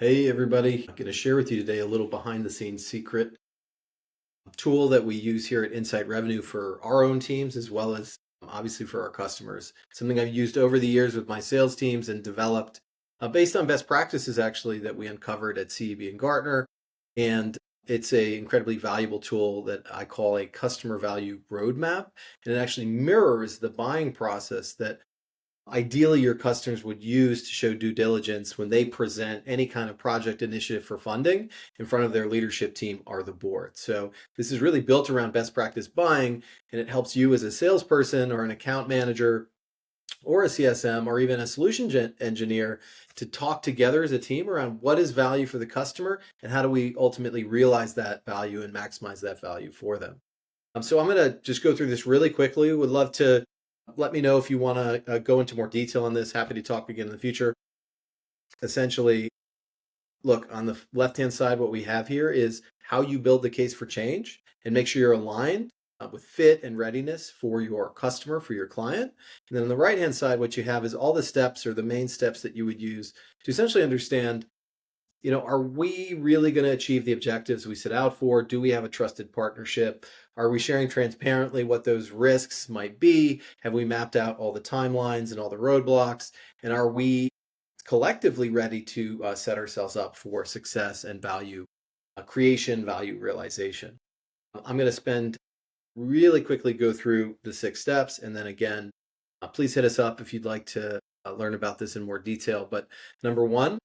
Hey everybody, I'm going to share with you today a little behind the scenes secret tool that we use here at Insight Revenue for our own teams as well as obviously for our customers. Something I've used over the years with my sales teams and developed based on best practices actually that we uncovered at CEB and Gartner. And it's a incredibly valuable tool that I call a customer value roadmap. And it actually mirrors the buying process that ideally your customers would use to show due diligence when they present any kind of project initiative for funding in front of their leadership team or the board. So this is really built around best practice buying, and it helps you as a salesperson or an account manager or a CSM or even a solution engineer to talk together as a team around what is value for the customer and how do we ultimately realize that value and maximize that value for them. So I'm going to just go through this really quickly. Would love to let me know if you want to go into more detail on this. Happy to talk again in the future. Essentially, look, on the left-hand side, what we have here is how you build the case for change and make sure you're aligned with fit and readiness for your customer, for your client. And then on the right-hand side, what you have is all the steps or the main steps that you would use to essentially understand, are we really going to achieve the objectives we set out for? Do we have a trusted partnership? Are we sharing transparently what those risks might be? Have we mapped out all the timelines and all the roadblocks? And are we collectively ready to set ourselves up for success and value creation, value realization? I'm going to spend really quickly go through the 6 steps. And then again, please hit us up if you'd like to learn about this in more detail. But number one,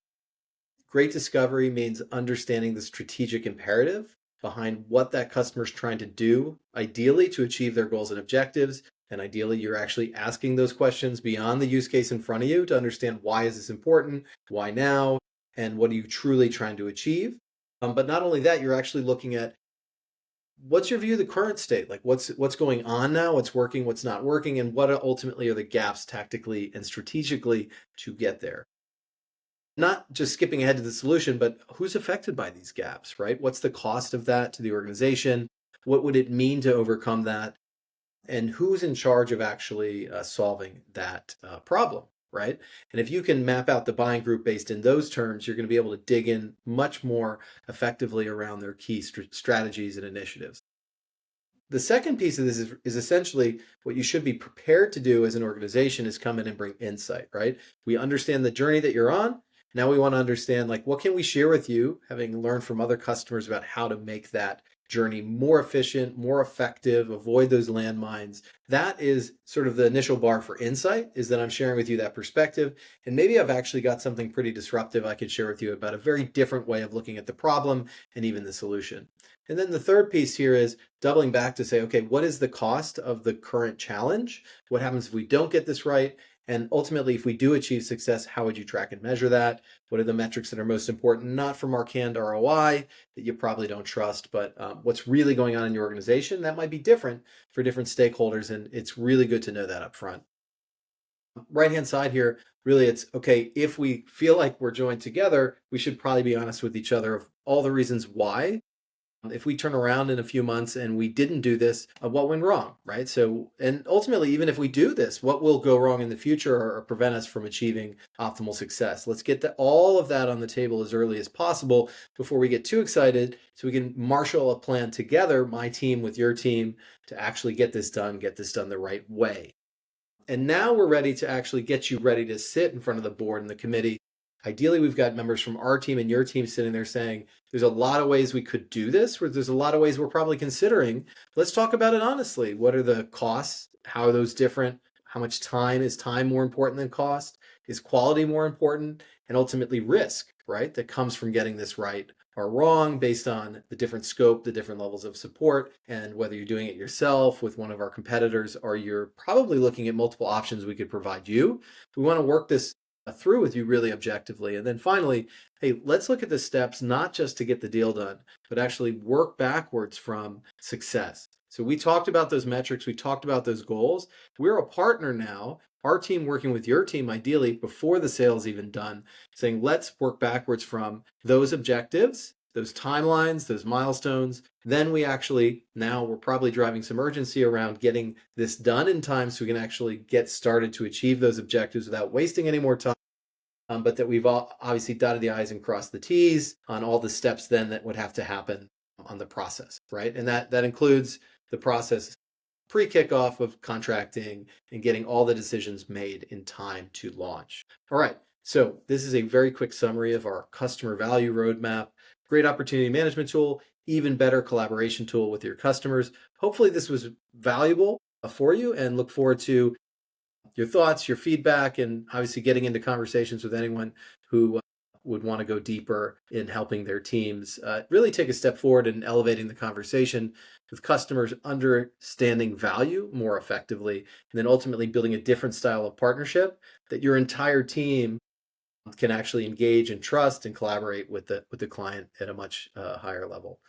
great discovery means understanding the strategic imperative behind what that customer is trying to do, ideally to achieve their goals and objectives. And ideally, you're actually asking those questions beyond the use case in front of you to understand why is this important, why now, and what are you truly trying to achieve. But not only that, you're actually looking at what's your view of the current state, like what's going on now, what's working, what's not working, and what ultimately are the gaps tactically and strategically to get there. Not just skipping ahead to the solution, but who's affected by these gaps, right? What's the cost of that to the organization? What would it mean to overcome that? And who's in charge of actually solving that problem, right? And if you can map out the buying group based in those terms, you're going to be able to dig in much more effectively around their key strategies and initiatives. The second piece of this is essentially what you should be prepared to do as an organization is come in and bring insight, right? We understand the journey that you're on. Now we want to understand, like, what can we share with you, having learned from other customers about how to make that journey more efficient, more effective, avoid those landmines. That is sort of the initial bar for insight, is that I'm sharing with you that perspective. And maybe I've actually got something pretty disruptive I could share with you about a very different way of looking at the problem and even the solution. And then the third piece here is doubling back to say, okay, what is the cost of the current challenge? What happens if we don't get this right? And ultimately, if we do achieve success, how would you track and measure that? What are the metrics that are most important, not from our canned ROI that you probably don't trust, but what's really going on in your organization? That might be different for different stakeholders, and it's really good to know that up front. Right-hand side here, really it's, okay, if we feel like we're joined together, we should probably be honest with each other of all the reasons why. If we turn around in a few months and we didn't do this, what went wrong, right? So, and ultimately, even if we do this, what will go wrong in the future or prevent us from achieving optimal success? Let's get all of that on the table as early as possible before we get too excited so we can marshal a plan together, my team with your team, to actually get this done the right way. And now we're ready to actually get you ready to sit in front of the board and the committee. Ideally, we've got members from our team and your team sitting there saying, there's a lot of ways we could do this, where there's a lot of ways we're probably considering. Let's talk about it honestly. What are the costs? How are those different? How much time? Is time more important than cost? Is quality more important? And ultimately risk, right? That comes from getting this right or wrong based on the different scope, the different levels of support, and whether you're doing it yourself with one of our competitors, or you're probably looking at multiple options we could provide you. We want to work this through with you really objectively. And then finally, hey, let's look at the steps, not just to get the deal done, but actually work backwards from success. So we talked about those metrics, we talked about those goals. We're a partner now, our team working with your team, ideally before the sale's even done, saying let's work backwards from those objectives, those timelines, those milestones. Then we're probably driving some urgency around getting this done in time so we can actually get started to achieve those objectives without wasting any more time but that we've all obviously dotted the I's and crossed the T's on all the steps then that would have to happen on the process, right? And that includes the process pre-kickoff of contracting and getting all the decisions made in time to launch. All right, so this is a very quick summary of our customer value roadmap, great opportunity management tool, even better collaboration tool with your customers. Hopefully this was valuable for you, and look forward to your thoughts, your feedback, and obviously getting into conversations with anyone who would want to go deeper in helping their teams really take a step forward in elevating the conversation with customers, understanding value more effectively, and then ultimately building a different style of partnership that your entire team can actually engage and trust and collaborate with the client at a much higher level.